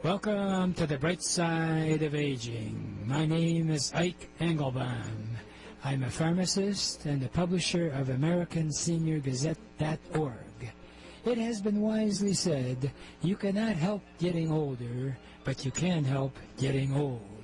Welcome to the bright side of aging. My name is Ike Engelbaum. I'm a pharmacist and the publisher of AmericanSeniorGazette.org. It has been wisely said, you cannot help getting older, but you can help getting old.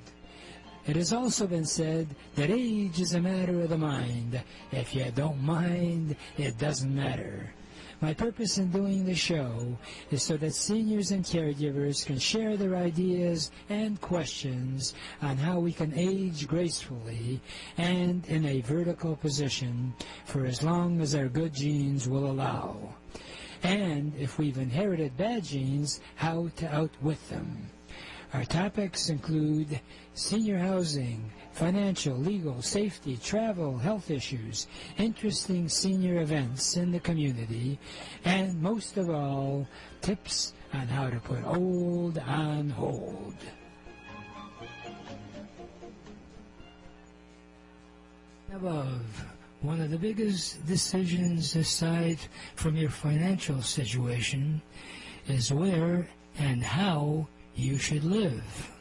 It has also been said that age is a matter of the mind. If you don't mind, it doesn't matter. My purpose in doing the show is so that seniors and caregivers can share their ideas and questions on how we can age gracefully and in a vertical position for as long as our good genes will allow. And if we've inherited bad genes, how to outwit them. Our topics include senior housing, financial, legal, safety, travel, health issues, interesting senior events in the community, and most of all, tips on how to put old on hold. Above, one of the biggest decisions aside from your financial situation is where and how you should live.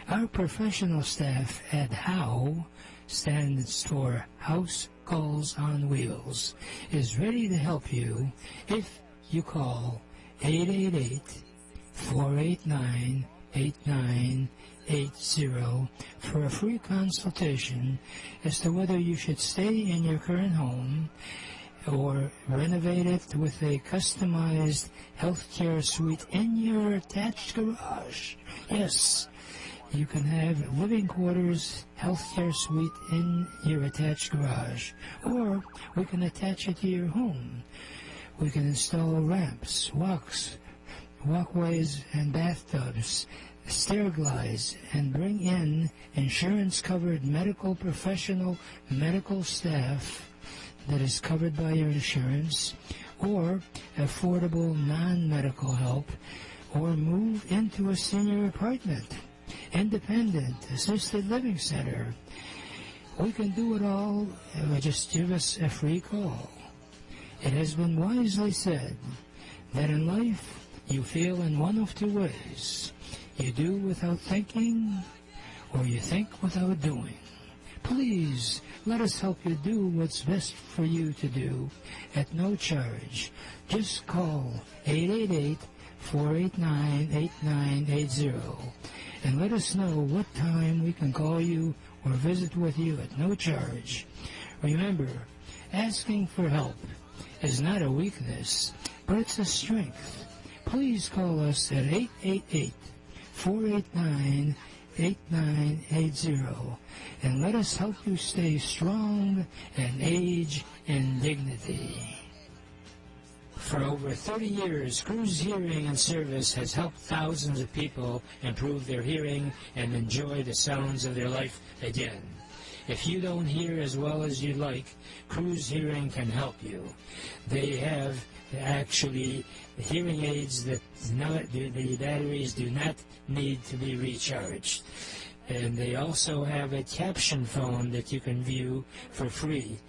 Our professional staff at HOW, stands for House Calls on Wheels, is ready to help you if you call 888-489-8980 for a free consultation as to whether you should stay in your current home or renovate it with a customized healthcare suite in your attached garage. Yes, you can have living quarters healthcare suite in your attached garage, or we can attach it to your home. We can install ramps, walkways, and bathtubs, stair glides, and bring in insurance-covered medical staff that is covered by your insurance, or affordable non-medical help, or move into a senior apartment, independent, assisted living center. We can do it all. Just give us a free call. It has been wisely said that in life you feel in one of two ways. You do without thinking, or you think without doing. Please, let us help you do what's best for you to do at no charge. Just call 888-489-8980 and let us know what time we can call you or visit with you at no charge. Remember, asking for help is not a weakness, but it's a strength. Please call us at 888-489-8980 and let us help you stay strong and age in dignity. For over 30 years, Cruise Hearing and Service has helped thousands of people improve their hearing and enjoy the sounds of their life again. If you don't hear as well as you'd like, Cruise Hearing can help you. They have actually hearing aids that the batteries do not need to be recharged. And they also have a caption phone that you can view for free.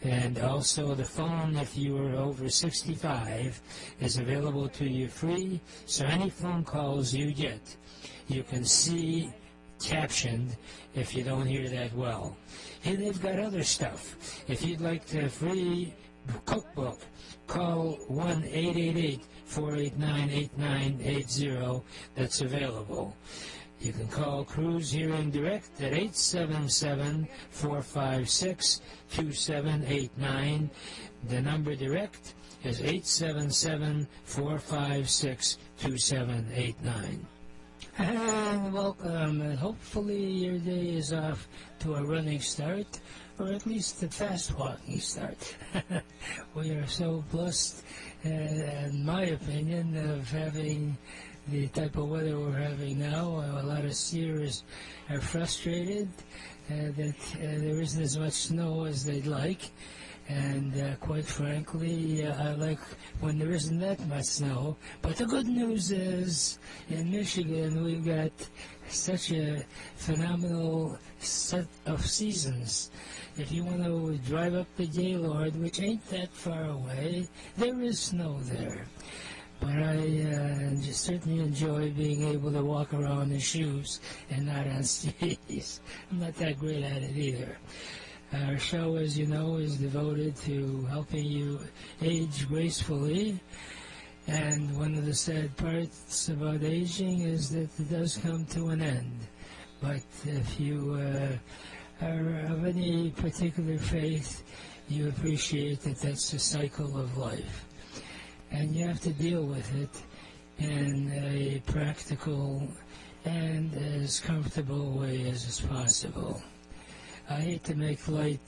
And also the phone, if you are over 65, is available to you free. So any phone calls you get, you can see captioned if you don't hear that well. And they've got other stuff. If you'd like the free cookbook, call 1-888-489-8980. That's available. You can call Cruise Hearing Direct at 877-456-2789. The number direct is 877-456-2789. And welcome, and hopefully your day is off to a running start, or at least a fast walking start. We are so blessed, in my opinion, of having the type of weather we're having now. A lot of skiers are frustrated that there isn't as much snow as they'd like. And quite frankly, I like when there isn't that much snow. But the good news is, in Michigan, we've got such a phenomenal set of seasons. If you want to drive up the Gaylord, which ain't that far away, there is snow there. But I certainly enjoy being able to walk around in shoes and not on skis. I'm not that great at it either. Our show, as you know, is devoted to helping you age gracefully. And one of the sad parts about aging is that it does come to an end. But if you are of any particular faith, you appreciate that that's the cycle of life. And you have to deal with it in a practical and as comfortable way as is possible. I hate to make light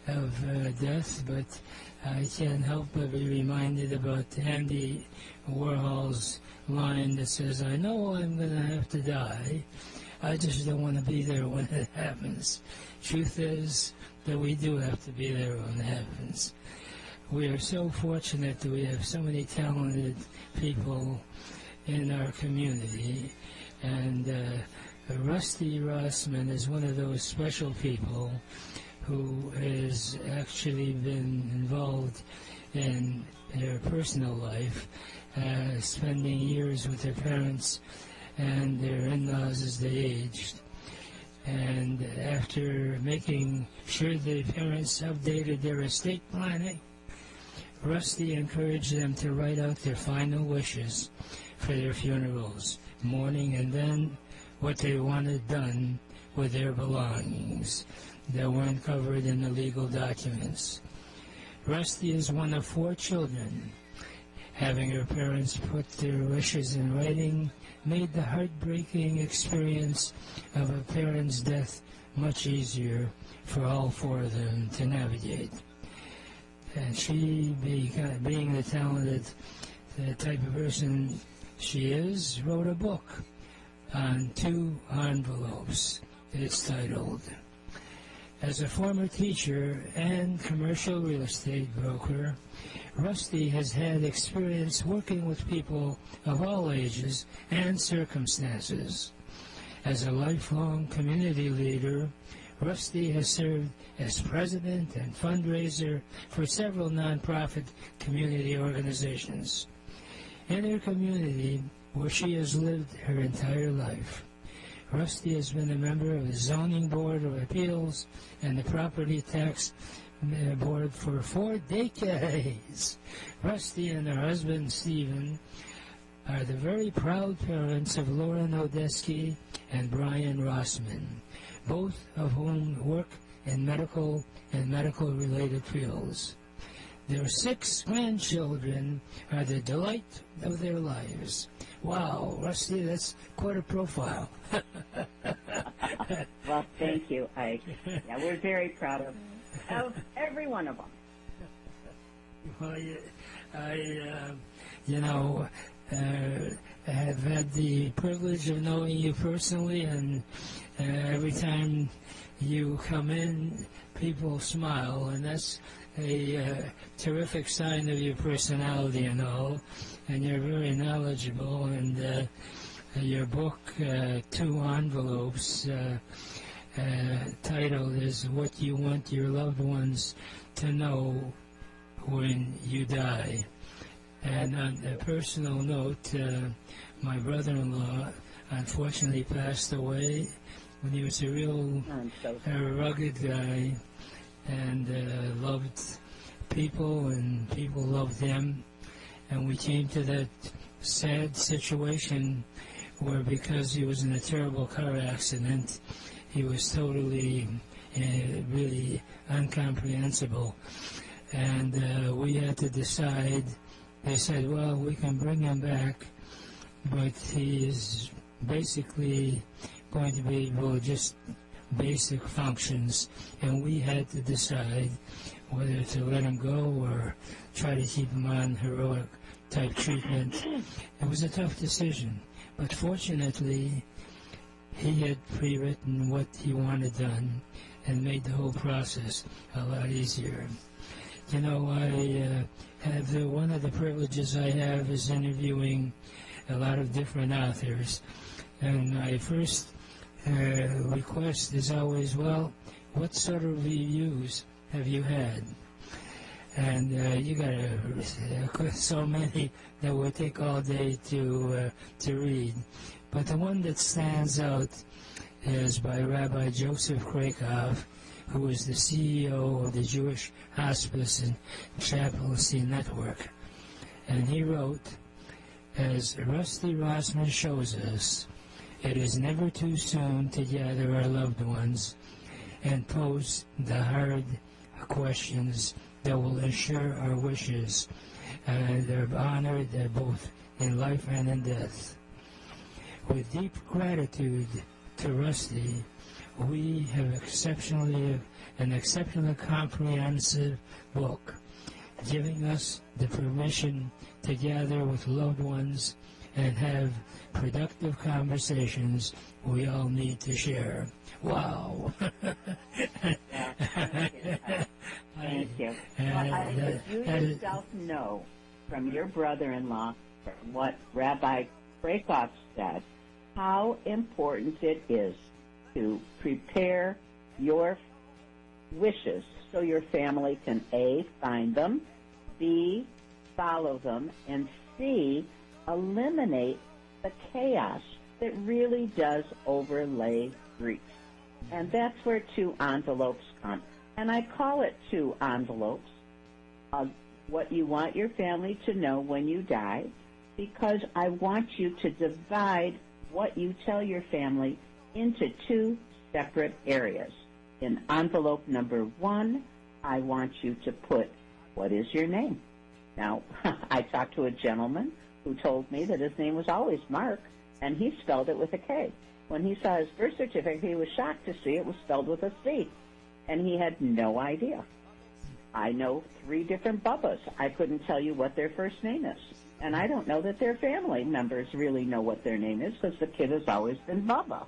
of death, but I can't help but be reminded about Andy Warhol's line that says, I know I'm going to have to die, I just don't want to be there when it happens. Truth is that we do have to be there when it happens. We are so fortunate that we have so many talented people in our community, and Rusty Rosman is one of those special people who has actually been involved in their personal life, spending years with their parents and their in-laws as they aged. And after making sure the parents updated their estate planning, Rusty encouraged them to write out their final wishes for their funerals, mourning, and then what they wanted done with their belongings that weren't covered in the legal documents. Rusty is one of 4 children. Having her parents put their wishes in writing made the heartbreaking experience of a parent's death much easier for all 4 of them to navigate. And she, being the talented type of person she is, wrote a book on 2 envelopes. It's titled, As a former teacher and commercial real estate broker, Rusty has had experience working with people of all ages and circumstances. As a lifelong community leader, Rusty has served as president and fundraiser for several nonprofit community organizations. In her community, where she has lived her entire life, Rusty has been a member of the Zoning Board of Appeals and the Property Tax Board for 4 decades. Rusty and her husband, Stephen, are the very proud parents of Lauren Odeski and Brian Rossman, both of whom work in medical and medical-related fields. Their 6 grandchildren are the delight of their lives. Wow, Rusty, that's quite a profile. Well, thank you, Ike. Yeah, we're very proud of every one of them. Well, I have had the privilege of knowing you personally, and every time you come in, people smile, and that's a terrific sign of your personality and all, and you're very knowledgeable, and your book, 2 envelopes, title is What You Want Your Loved Ones to Know When You Die. And on a personal note, my brother-in-law unfortunately passed away when he was a real rugged guy, and loved people, and people loved him. And we came to that sad situation where, because he was in a terrible car accident, he was totally, really incomprehensible. And we had to decide. They said, well, we can bring him back, but he is basically going to be able to just basic functions, and we had to decide whether to let him go or try to keep him on heroic type treatment. It was a tough decision, but fortunately he had pre-written what he wanted done and made the whole process a lot easier. You know, I have one of the privileges I have is interviewing a lot of different authors, and my first request is always, well, what sort of reviews have you had? And you got so many that would take all day to read. But the one that stands out is by Rabbi Joseph Krakoff, who is the CEO of the Jewish Hospice and Chaplaincy Network. And he wrote, as Rusty Rosman shows us, it is never too soon to gather our loved ones and pose the hard questions that will ensure our wishes they're honored both in life and in death. With deep gratitude to Rusty, we have an exceptionally comprehensive book, giving us the permission to gather with loved ones and have productive conversations we all need to share. Wow. Thank you. Well, you yourself know from your brother-in-law, from what Rabbi Krakoff said, how important it is to prepare your wishes so your family can A, find them, B, follow them, and C, eliminate the chaos that really does overlay grief. And that's where 2 envelopes come. And I call it 2 envelopes of what you want your family to know when you die, because I want you to divide what you tell your family into 2 separate areas. In envelope number 1, I want you to put, what is your name? Now, I talked to a gentleman who told me that his name was always Mark, and he spelled it with a K. When he saw his birth certificate, he was shocked to see it was spelled with a C, and he had no idea. I know 3 different Bubbas. I couldn't tell you what their first name is, and I don't know that their family members really know what their name is because the kid has always been Bubba.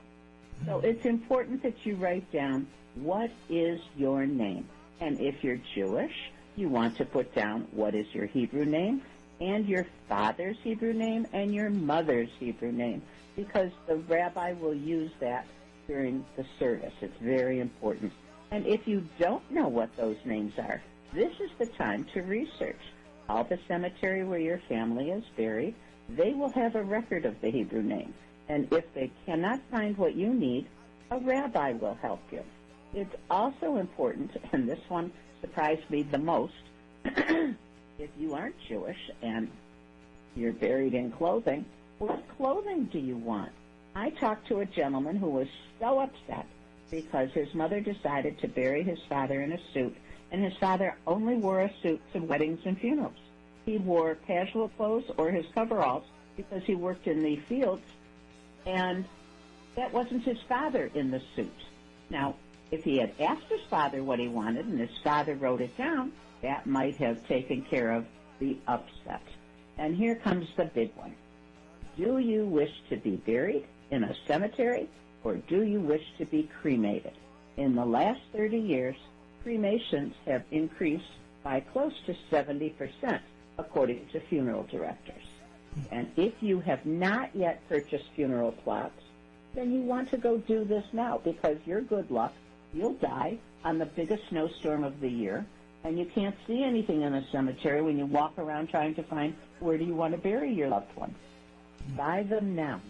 So it's important that you write down what is your name. And if you're Jewish, you want to put down what is your Hebrew name and your father's Hebrew name and your mother's Hebrew name, because the rabbi will use that during the service. It's very important. And if you don't know what those names are, this is the time to research. Call the cemetery where your family is buried. They will have a record of the Hebrew name. And if they cannot find what you need, a rabbi will help you. It's also important, and this one surprised me the most, if you aren't Jewish and you're buried in clothing, what clothing do you want? I talked to a gentleman who was so upset because his mother decided to bury his father in a suit, and his father only wore a suit to weddings and funerals. He wore casual clothes or his coveralls because he worked in the fields, and that wasn't his father in the suit. Now, if he had asked his father what he wanted and his father wrote it down, that might have taken care of the upset. And here comes the big one. Do you wish to be buried in a cemetery, or do you wish to be cremated? In the last 30 years, cremations have increased by close to 70%, according to funeral directors. And if you have not yet purchased funeral plots, then you want to go do this now, because your good luck, you'll die on the biggest snowstorm of the year, and you can't see anything in a cemetery when you walk around trying to find where do you want to bury your loved one. Buy them now.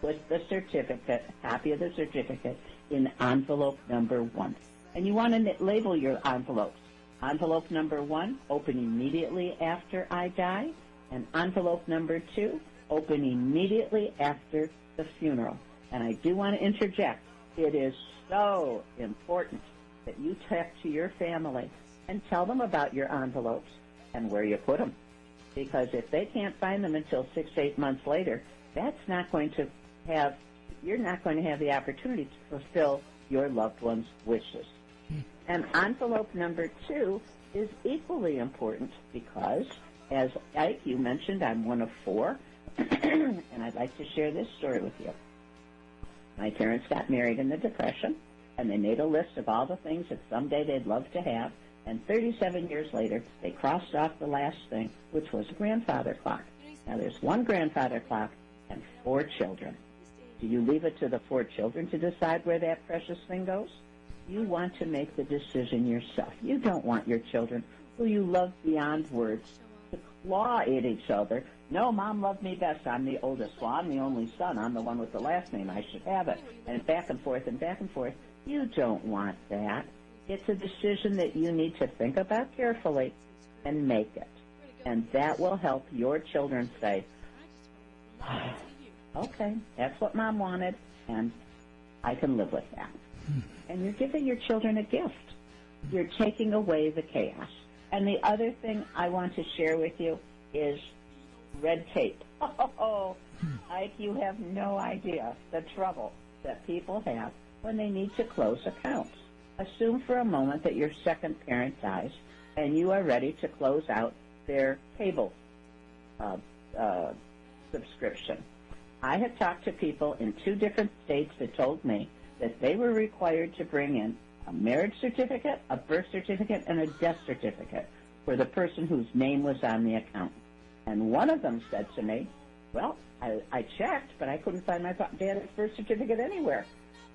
Put the certificate, copy of the certificate, in envelope number 1. And you want to label your envelopes. Envelope number 1, open immediately after I die, and envelope number 2, open immediately after the funeral. And I do want to interject, it is so important that you talk to your family and tell them about your envelopes and where you put them. Because if they can't find them until 6-8 months later, that's not going to have, you're not going to have the opportunity to fulfill your loved one's wishes. And envelope number 2 is equally important because, as Ike, you mentioned, I'm one of 4, and I'd like to share this story with you. My parents got married in the Depression, and they made a list of all the things that someday they'd love to have, and 37 years later, they crossed off the last thing, which was a grandfather clock. Now, there's 1 grandfather clock and 4 children. Do you leave it to the 4 children to decide where that precious thing goes? You want to make the decision yourself. You don't want your children who you love beyond words to claw at each other. No, Mom loved me best. I'm the oldest. Well, I'm the only son. I'm the one with the last name. I should have it. And back and forth and back and forth. You don't want that. It's a decision that you need to think about carefully and make it. And that will help your children say, okay, that's what Mom wanted, and I can live with that. And you're giving your children a gift. You're taking away the chaos. And the other thing I want to share with you is red tape. Oh, Ike, you have no idea the trouble that people have when they need to close accounts. Assume for a moment that your second parent dies and you are ready to close out their cable subscription. I have talked to people in 2 different states that told me that they were required to bring in a marriage certificate, a birth certificate, and a death certificate for the person whose name was on the account. And one of them said to me, well, I checked, but I couldn't find my dad's birth certificate anywhere.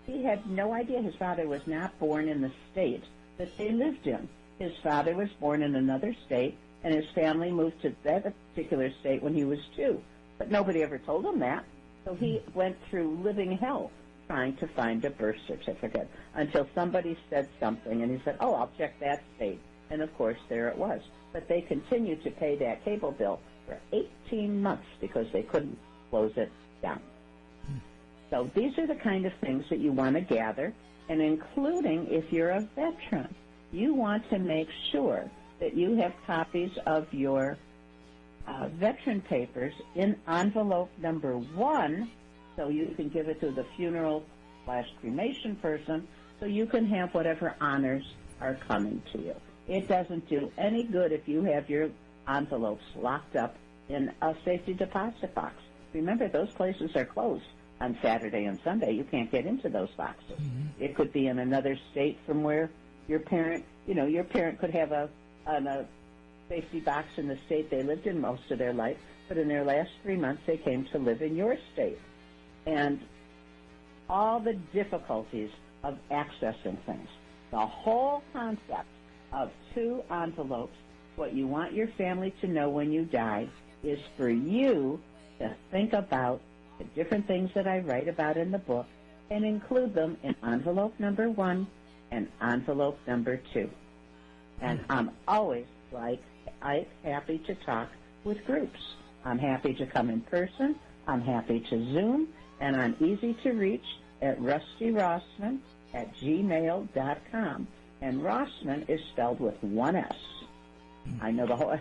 He had no idea his father was not born in the state that they lived in. His father was born in another state, and his family moved to that particular state when he was 2. But nobody ever told him that. So he went through living hell trying to find a birth certificate until somebody said something, and he said, oh, I'll check that state. And, of course, there it was. But they continued to pay that cable bill for 18 months because they couldn't close it down. So these are the kind of things that you want to gather, and including if you're a veteran, you want to make sure that you have copies of your veteran papers in envelope number 1, so you can give it to the funeral/cremation person, so you can have whatever honors are coming to you. It doesn't do any good if you have your envelopes locked up in a safety deposit box. Remember, those places are closed on Saturday and Sunday. You can't get into those boxes. It could be in another state from where your parent could have a safety box in the state they lived in most of their life, but in their last 3 months they came to live in your state. And all the difficulties of accessing things. The whole concept of 2 envelopes, what you want your family to know when you die, is for you to think about the different things that I write about in the book and include them in envelope number 1 and envelope number 2. And I'm always happy to talk with groups. I'm happy to come in person. I'm happy to Zoom. And I'm easy to reach at rustyrosman@gmail.com. And Rosman is spelled with 1 S. I know the whole.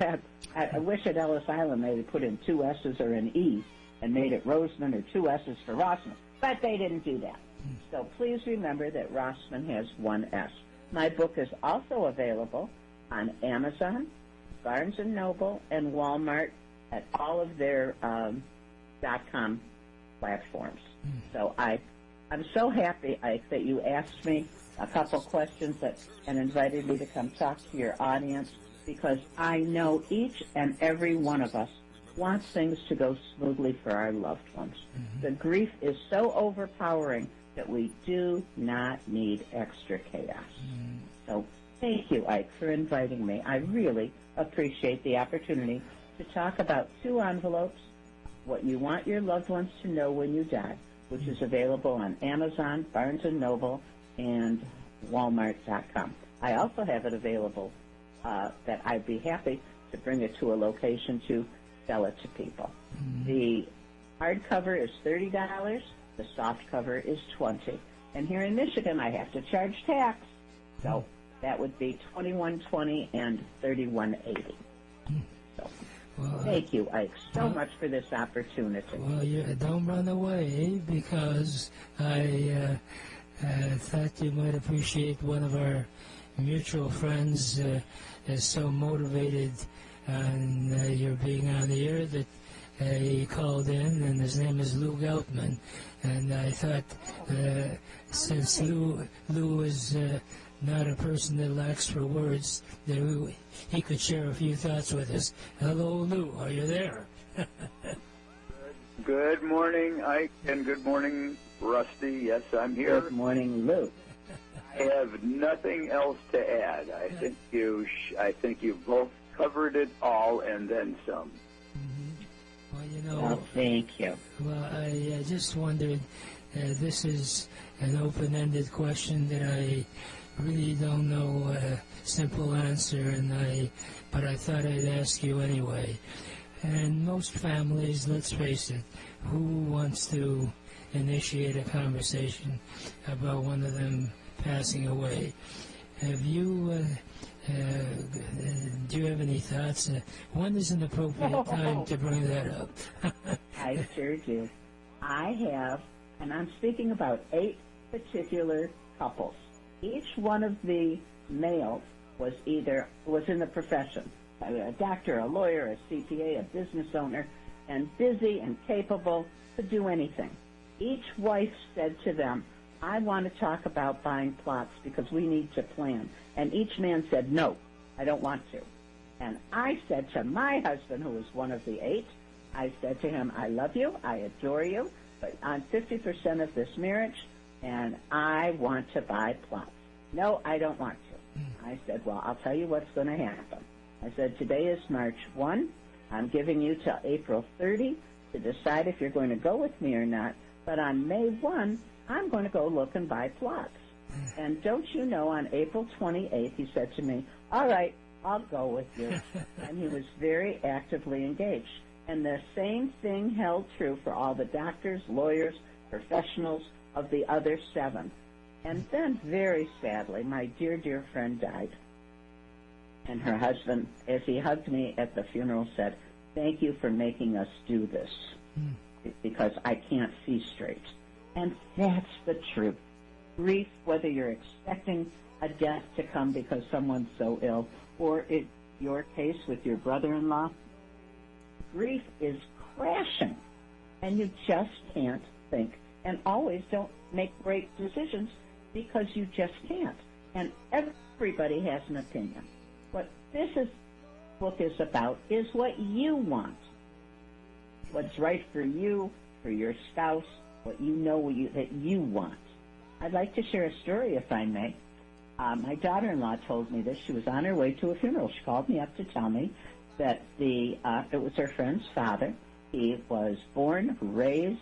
I wish at Ellis Island they had put in 2 S's or an E and made it Rosman or 2 S's for Rosman, but they didn't do that. So please remember that Rosman has 1 S. My book is also available on Amazon, Barnes & Noble, and Walmart at all of their .com platforms. So I'm so happy, Ike, that you asked me a couple questions and invited me to come talk to your audience, because I know each and every one of us wants things to go smoothly for our loved ones. The grief is so overpowering that we do not need extra chaos. So thank you, Ike, for inviting me. I really appreciate the opportunity to talk about 2 envelopes, what you want your loved ones to know when you die, which is available on Amazon, Barnes & Noble, and Walmart.com. I also have it available that I'd be happy to bring it to a location to sell it to people. The hardcover is $30. The soft cover is $20. And here in Michigan, I have to charge tax. So that would be $21.20 and $31.80. So thank you, Ike, so much for this opportunity. Well, don't run away, because I thought you might appreciate one of our mutual friends is so motivated on your being on the air that he called in, and his name is Lou Geltman. And I thought since Lou is not a person that lacks for words, that he could share a few thoughts with us. Hello, Lou. Are you there? Good morning, Ike, and good morning, Rusty. Yes, I'm here. Good morning, Lou. have nothing else to add. I think you both covered it all and then some. Well, thank you. Well, I just wondered, this is an open-ended question that I really don't know a simple answer, but I thought I'd ask you anyway. And most families, let's face it, who wants to initiate a conversation about one of them passing away? Have you, do you have any thoughts? When is an appropriate time to bring that up? I sure do. I have, and I'm speaking about 8 particular couples. Each one of the males was in the profession, a doctor, a lawyer, a CPA, a business owner, and busy and capable to do anything. Each wife said to them, I want to talk about buying plots because we need to plan. And each man said, no, I don't want to. And I said to my husband, who was one of the 8, I said to him, I love you, I adore you, but I'm 50% of this marriage, and I want to buy plots. No, I don't want to. I said, well, I'll tell you what's going to happen. I said, today is March 1. I'm giving you till April 30 to decide if you're going to go with me or not. But on May 1, I'm going to go look and buy plots. And don't you know, on April 28th, he said to me, all right, I'll go with you. And he was very actively engaged. And the same thing held true for all the doctors, lawyers, professionals of the other 7. And then, very sadly, my dear, dear friend died. And her husband, as he hugged me at the funeral, said, thank you for making us do this, because I can't see straight. And that's the truth. Grief, whether you're expecting a death to come because someone's so ill, or in your case with your brother-in-law, grief is crashing, and you just can't think. And always don't make great decisions because you just can't. And everybody has an opinion. What this book is about is what you want. What's right for you, for your spouse, what you know that you want. I'd like to share a story, if I may. My daughter-in-law told me this. She was on her way to a funeral. She called me up to tell me that it was her friend's father. He was born, raised,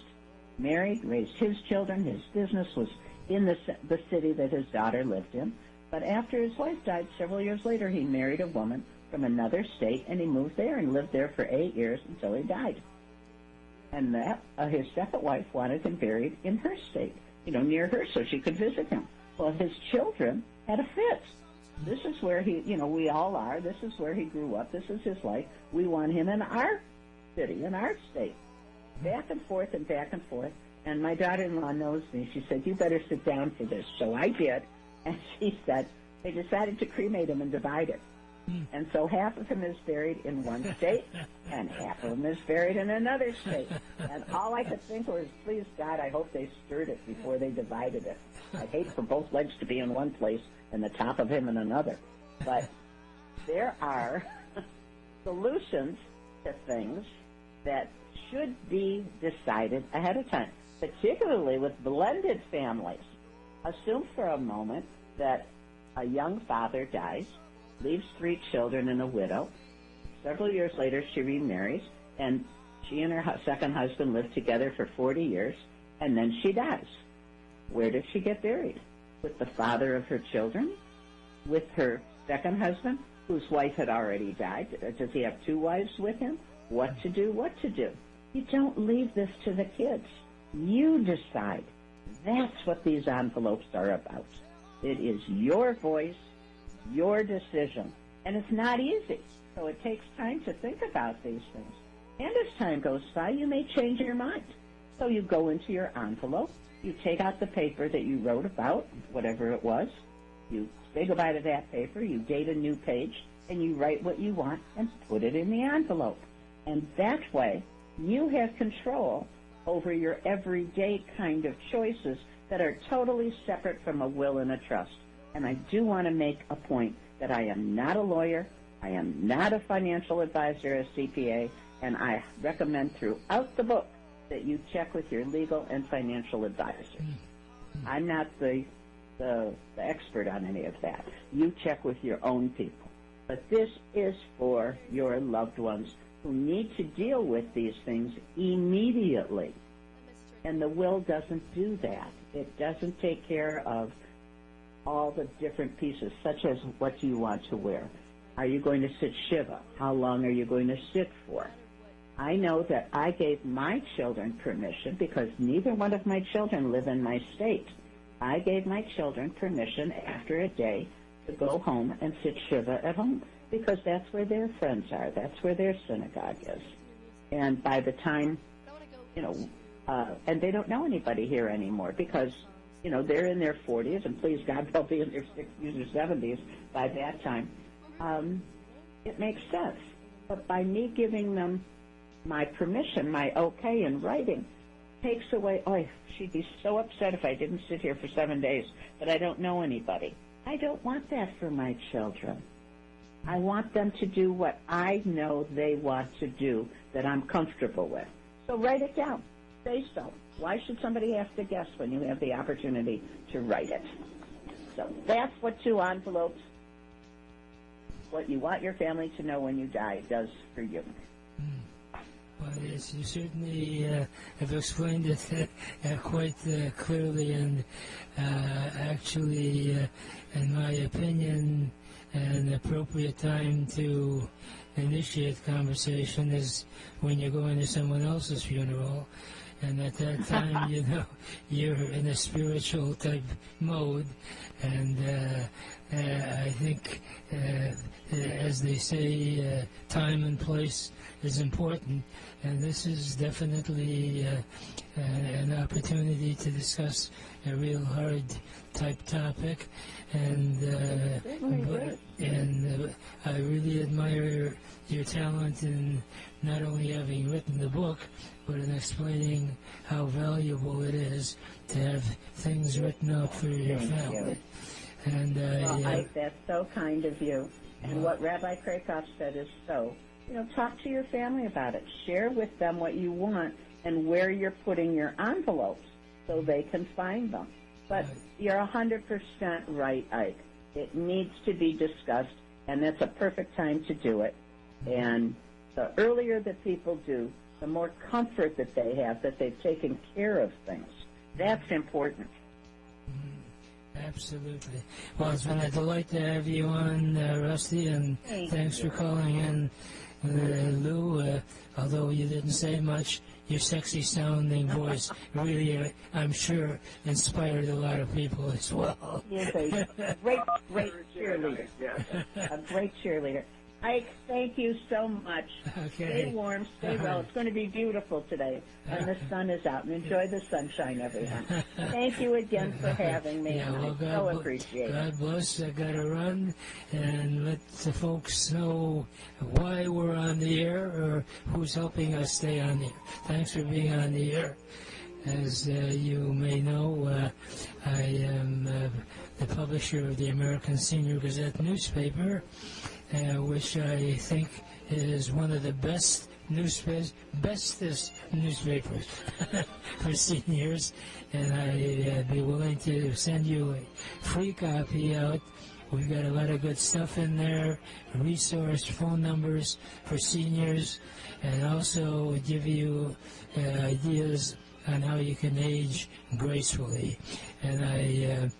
married, raised his children. His business was in the city that his daughter lived in. But after his wife died several years later, he married a woman from another state, and he moved there and lived there for 8 years until he died. And his second wife wanted him buried in her state, near her, so she could visit him. Well, his children had a fit. This is where we all are. This is where he grew up. This is his life. We want him in our city, in our state. Back and forth and back and forth. And my daughter-in-law knows me. She said, you better sit down for this. So I did. And she said, they decided to cremate him and divide it. And so half of him is buried in one state, and half of him is buried in another state. And all I could think was, please, God, I hope they stirred it before they divided it. I'd hate for both legs to be in one place and the top of him in another. But there are solutions to things that should be decided ahead of time, particularly with blended families. Assume for a moment that a young father dies, leaves 3 children and a widow. Several years later, she remarries, and she and her second husband live together for 40 years, and then she dies. Where does she get buried? With the father of her children? With her second husband, whose wife had already died? Does he have 2 wives with him? What to do, what to do. You don't leave this to the kids. You decide. That's what these envelopes are about. It is your voice, your decision. And it's not easy. So it takes time to think about these things. And as time goes by, you may change your mind. So you go into your envelope, you take out the paper that you wrote about, whatever it was, you say goodbye to that paper, you date a new page, and you write what you want and put it in the envelope. And that way, you have control over your everyday kind of choices that are totally separate from a will and a trust. And I do want to make a point that I am not a lawyer, I am not a financial advisor, a CPA, and I recommend throughout the book that you check with your legal and financial advisor. I'm not the the expert on any of that. You check with your own people. But this is for your loved ones who need to deal with these things immediately. And the will doesn't do that. It doesn't take care of all the different pieces, such as what do you want to wear? Are you going to sit Shiva? How long are you going to sit for? I know that I gave my children permission because neither one of my children live in my state. I gave my children permission after a day to go home and sit Shiva at home because that's where their friends are. That's where their synagogue is. And by the time, and they don't know anybody here anymore because, they're in their 40s, and please God, they'll be in their 60s or 70s by that time. It makes sense. But by me giving them my permission, my okay in writing, takes away, she'd be so upset if I didn't sit here for 7 days, but I don't know anybody. I don't want that for my children. I want them to do what I know they want to do that I'm comfortable with. So write it down. Say so. Why should somebody have to guess when you have the opportunity to write it? So that's what 2 envelopes, what you want your family to know when you die, does for you. Well, yes, you certainly have explained it quite clearly, and actually, in my opinion, an appropriate time to initiate conversation is when you're going to someone else's funeral. And at that time, you're in a spiritual type mode. And I think, as they say, time and place is important. And this is definitely an opportunity to discuss a real hard type topic. And I really admire your talent in not only having written the book, but in explaining how valuable it is to have things written out for your family. And Ike, that's so kind of you. And what Rabbi Krakoff said is so. Talk to your family about it. Share with them what you want and where you're putting your envelopes so they can find them. But you're 100% right, Ike. It needs to be discussed, and that's a perfect time to do it. And the earlier that people do, the more comfort that they have that they've taken care of things. That's important. Absolutely. Well, it's been a delight to have you on, Rusty, and thanks for calling in, Lou. Although you didn't say much, your sexy-sounding voice really, I'm sure, inspired a lot of people as well. He's a great cheerleader. A great cheerleader. Ike, thank you so much. Okay. Stay warm, stay well. It's going to be beautiful today, and the sun is out. And enjoy the sunshine, everyone. Thank you again for having me. Yeah, well, I so appreciate it. God bless. I got to run and let the folks know why we're on the air or who's helping us stay on the air. Thanks for being on the air. As you may know, I am the publisher of the American Senior Gazette newspaper, which I think is one of the bestest newspapers for seniors, and I'd be willing to send you a free copy out. We've got a lot of good stuff in there, resource phone numbers for seniors, and also give you ideas on how you can age gracefully. And I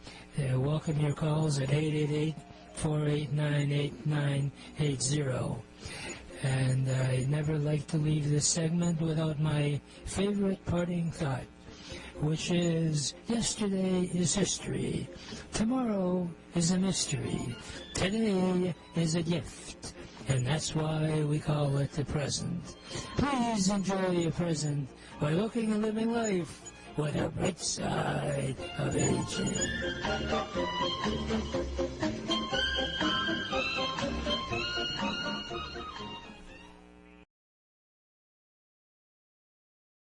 welcome your calls at 888-489-8980. And I never like to leave this segment without my favorite parting thought, which is, yesterday is history, tomorrow is a mystery, today is a gift, and that's why we call it the present. Please enjoy your present by looking and living life with a bright side of aging.